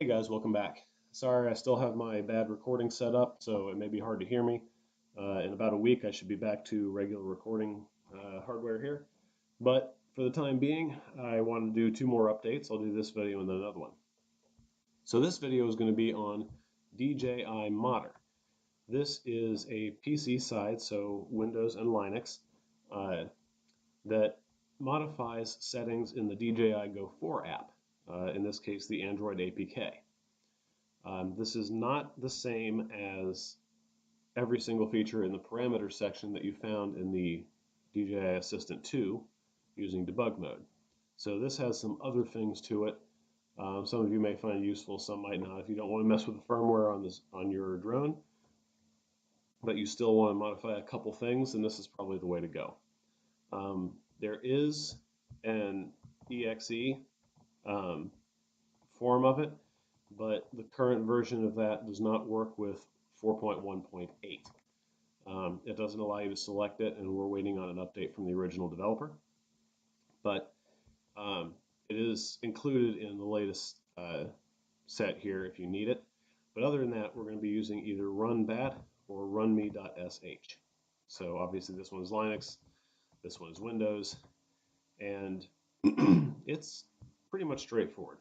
Hey guys, welcome back. Sorry, I still have my bad recording set up, so it may be hard to hear me. In about a week, I should be back to regular recording hardware here. But for the time being, I want to do two more updates. I'll do this video and then another one. So this video is going to be on DJI Modder. This is a PC side, so Windows and Linux, that modifies settings in the DJI GO4 app. In this case, the Android APK. This is not the same as every single feature in the parameters section that you found in the DJI Assistant 2 using debug mode. So this has some other things to it. Some of you may find useful, some might not. If you don't want to mess with the firmware on your drone, but you still want to modify a couple things, then this is probably the way to go. There is an EXE form of it, but the current version of that does not work with 4.1.8. It doesn't allow you to select it, and we're waiting on an update from the original developer. But it is included in the latest set here if you need it. But other than that, we're going to be using either runbat or runme.sh. So obviously this one is Linux, this one is Windows, and it's pretty much straightforward.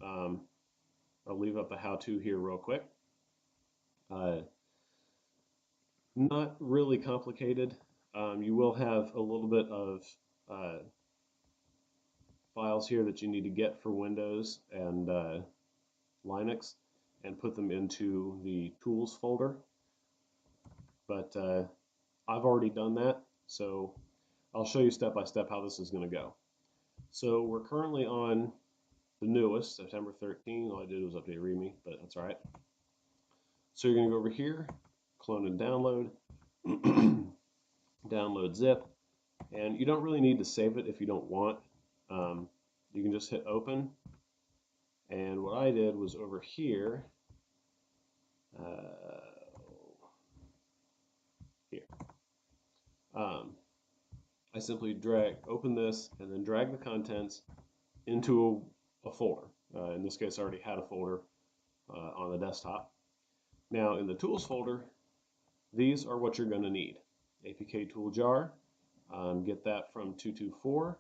I'll leave up the how-to here real quick. Not really complicated. You will have a little bit of files here that you need to get for Windows and Linux and put them into the tools folder. But I've already done that, so I'll show you step by step how this is going to go. So we're currently on the newest, September 13. All I did was update README, but that's all right. So you're going to go over here, clone and download, download zip, and you don't really need to save it if you don't want. You can just hit open, and what I did was over here, I simply open this and then drag the contents into a folder. In this case, I already had a folder on the desktop. Now, in the tools folder, these are what you're going to need. APK tool jar, get that from 224,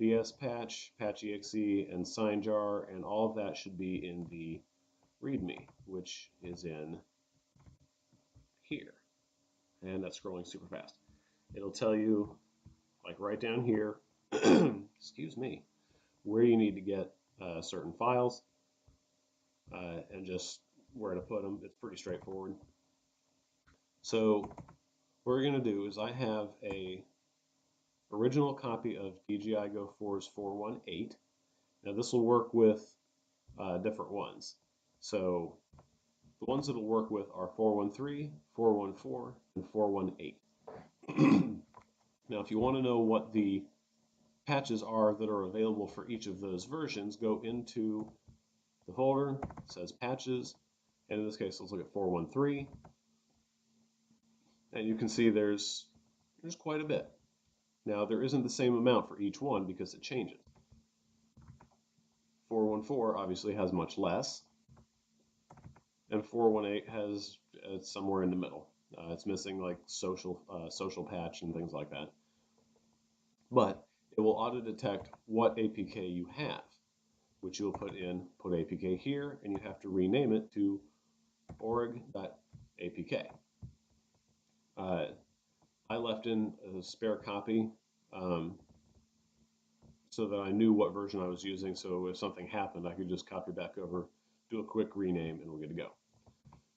BS patch, patch exe, and sign jar, and all of that should be in the README, which is in here. And that's scrolling super fast. It'll tell you, like right down here, excuse me, where you need to get certain files and just where to put them. It's pretty straightforward. So what we're going to do is I have a original copy of DJI GO4's 418. Now this will work with different ones. So the ones that will work with are 413, 414, and 418. Now if you want to know what the patches are that are available for each of those versions, go into the folder, it says patches, and in this case let's look at 413, and you can see there's quite a bit. Now there isn't the same amount for each one because it changes. 414 obviously has much less, and 418 has it's somewhere in the middle. It's missing like social patch and things like that. But it will auto-detect what APK you have, which you'll put APK here, and you have to rename it to org.apk. I left in a spare copy so that I knew what version I was using, so if something happened, I could just copy back over, do a quick rename, and we're good to go.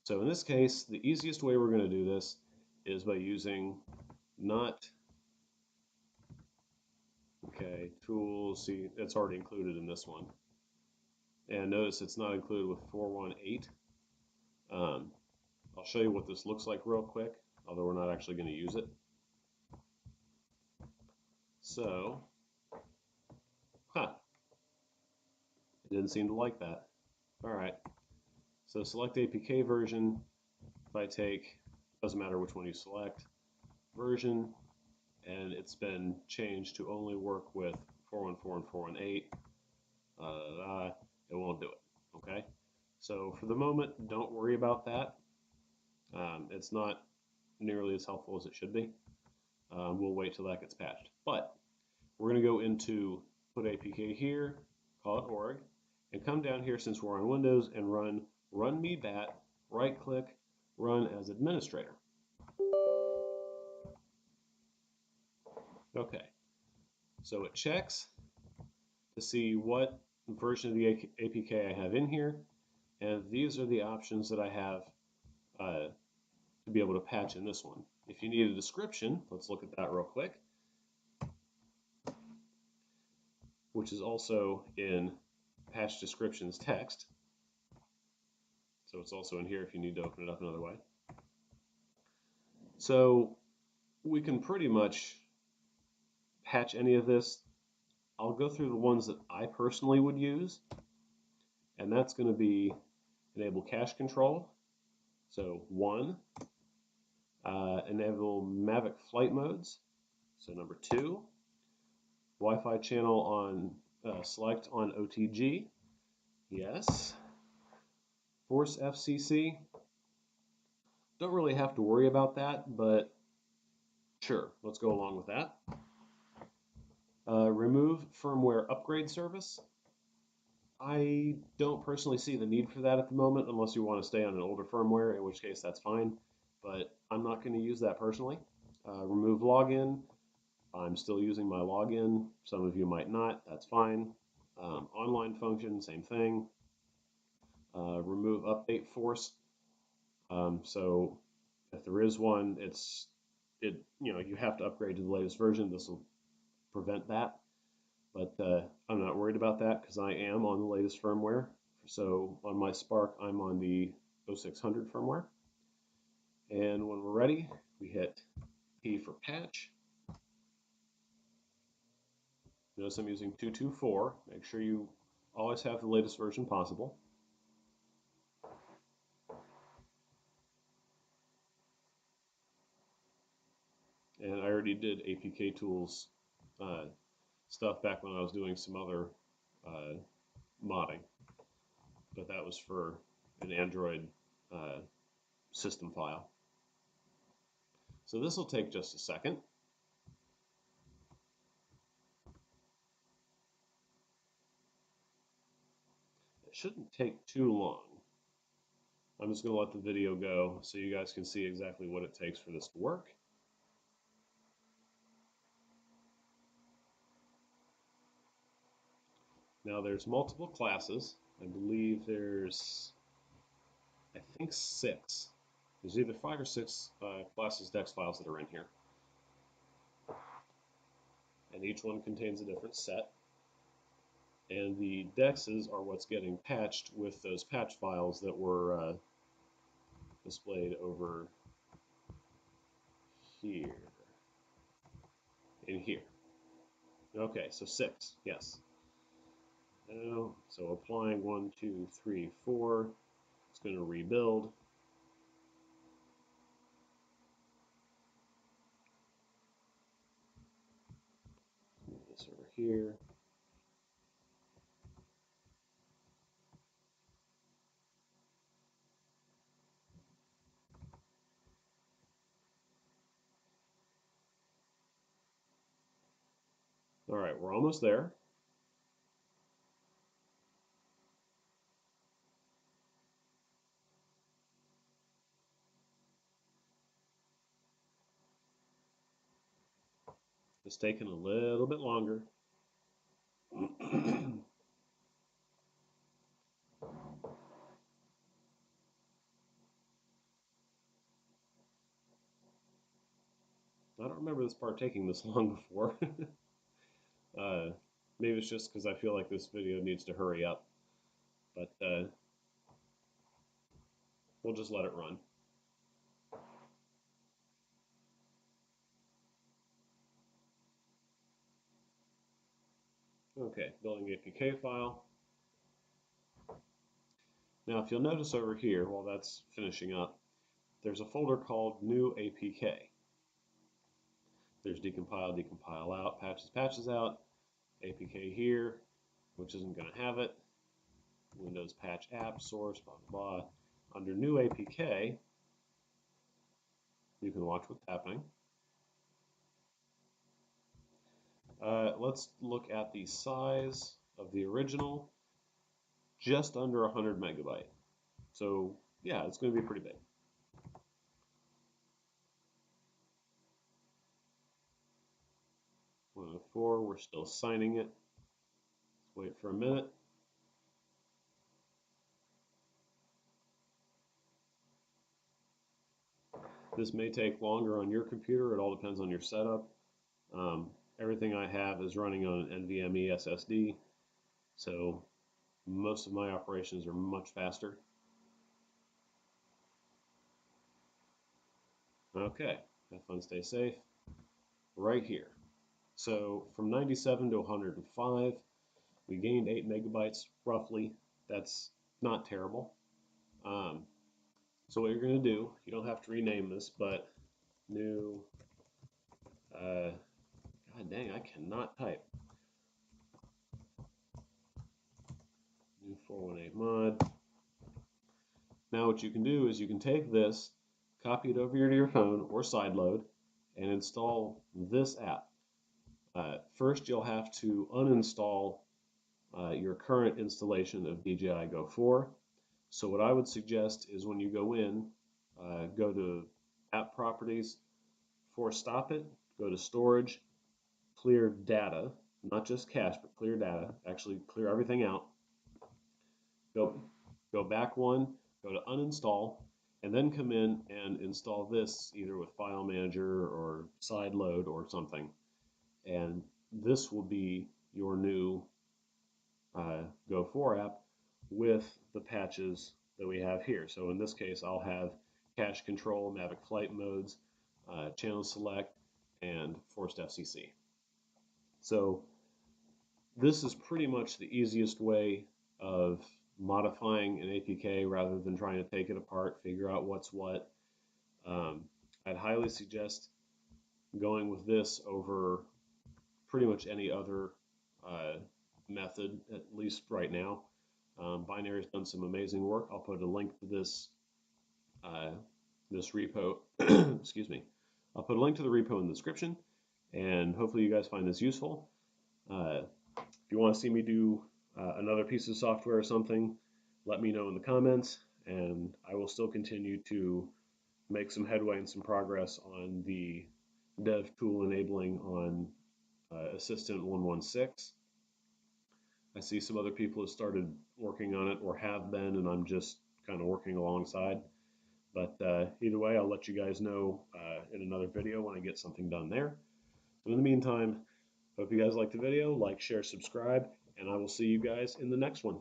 So in this case, the easiest way we're going to do this is by using tools. See, it's already included in this one. And notice it's not included with 418. I'll show you what this looks like real quick, although we're not actually going to use it. So, it didn't seem to like that. All right. So select APK version. If I take, doesn't matter which one you select, version, and it's been changed to only work with 414 and 418. It won't do it. Okay. So for the moment, don't worry about that. It's not nearly as helpful as it should be. We'll wait till that gets patched. But we're going to go into put APK here, call it org, and come down here since we're on Windows and run me bat, right click, run as administrator. Okay, so it checks to see what version of the APK I have in here, and these are the options that I have to be able to patch in this one. If you need a description, let's look at that real quick, which is also in patch descriptions text. So it's also in here if you need to open it up another way. So we can pretty much patch any of this. I'll go through the ones that I personally would use, and that's going to be enable cache control. So 1, enable Mavic flight modes. So number 2, Wi-Fi channel on select on OTG. Yes. Force FCC. Don't really have to worry about that, but sure, let's go along with that. Remove firmware upgrade service. I don't personally see the need for that at the moment unless you want to stay on an older firmware, in which case that's fine, but I'm not going to use that personally. Remove login. I'm still using my login. Some of you might not. That's fine. Online function, same thing. Remove update force. So if there is one, you have to upgrade to the latest version. This will prevent that. But I'm not worried about that because I am on the latest firmware. So on my Spark, I'm on the 0600 firmware. And when we're ready, we hit P for patch. Notice I'm using 224. Make sure you always have the latest version possible. And I already did APK tools stuff back when I was doing some other modding. But that was for an Android system file. So this will take just a second. It shouldn't take too long. I'm just going to let the video go so you guys can see exactly what it takes for this to work. Now there's multiple classes. I believe there's, I think 6. There's either 5 or 6 classes dex files that are in here. And each one contains a different set. And the dexes are what's getting patched with those patch files that were displayed over here. In here. Okay, so 6, yes. So applying 1, 2, 3, 4. It's going to rebuild. Move this over here. All right, we're almost there. It's taking a little bit longer. I don't remember this part taking this long before. Maybe it's just because I feel like this video needs to hurry up, but we'll just let it run. Okay, building APK file. Now if you'll notice over here, while that's finishing up, there's a folder called New APK. There's decompile, decompile out, patches, patches out, APK here, which isn't going to have it. Windows patch app, source, blah, blah, blah. Under new APK, you can watch what's happening. Let's look at the size of the original, just under 100 megabyte. So yeah, it's going to be pretty big. .104, we're still signing it. Let's wait for a minute. This may take longer on your computer. It all depends on your setup. Everything I have is running on an NVMe SSD, so most of my operations are much faster. Okay, have fun, stay safe. Right here. So from 97 to 105, we gained 8 megabytes roughly. That's not terrible. So what you're going to do, you don't have to rename this, but new, god dang, I cannot type. New 418 mod. Now what you can do is you can take this, copy it over to your phone or sideload, and install this app. First, you'll have to uninstall your current installation of DJI GO4. So what I would suggest is when you go in, go to App Properties, force stop it, go to Storage, clear data, not just cache, but clear data, actually clear everything out. Go back one, go to Uninstall, and then come in and install this either with File Manager or Sideload or something. And this will be your new GO4 app with the patches that we have here. So in this case, I'll have cache control, Mavic flight modes, channel select, and forced FCC. So this is pretty much the easiest way of modifying an APK rather than trying to take it apart, figure out what's what. I'd highly suggest going with this over pretty much any other method, at least right now. Binary's done some amazing work. I'll put a link to this this repo. Excuse me. I'll put a link to the repo in the description, and hopefully you guys find this useful. If you want to see me do another piece of software or something, let me know in the comments, and I will still continue to make some headway and some progress on the dev tool enabling on Assistant 116. I see some other people have started working on it or have been, and I'm just kind of working alongside. But either way, I'll let you guys know in another video when I get something done there. So in the meantime, hope you guys liked the video. Like, share, subscribe, and I will see you guys in the next one.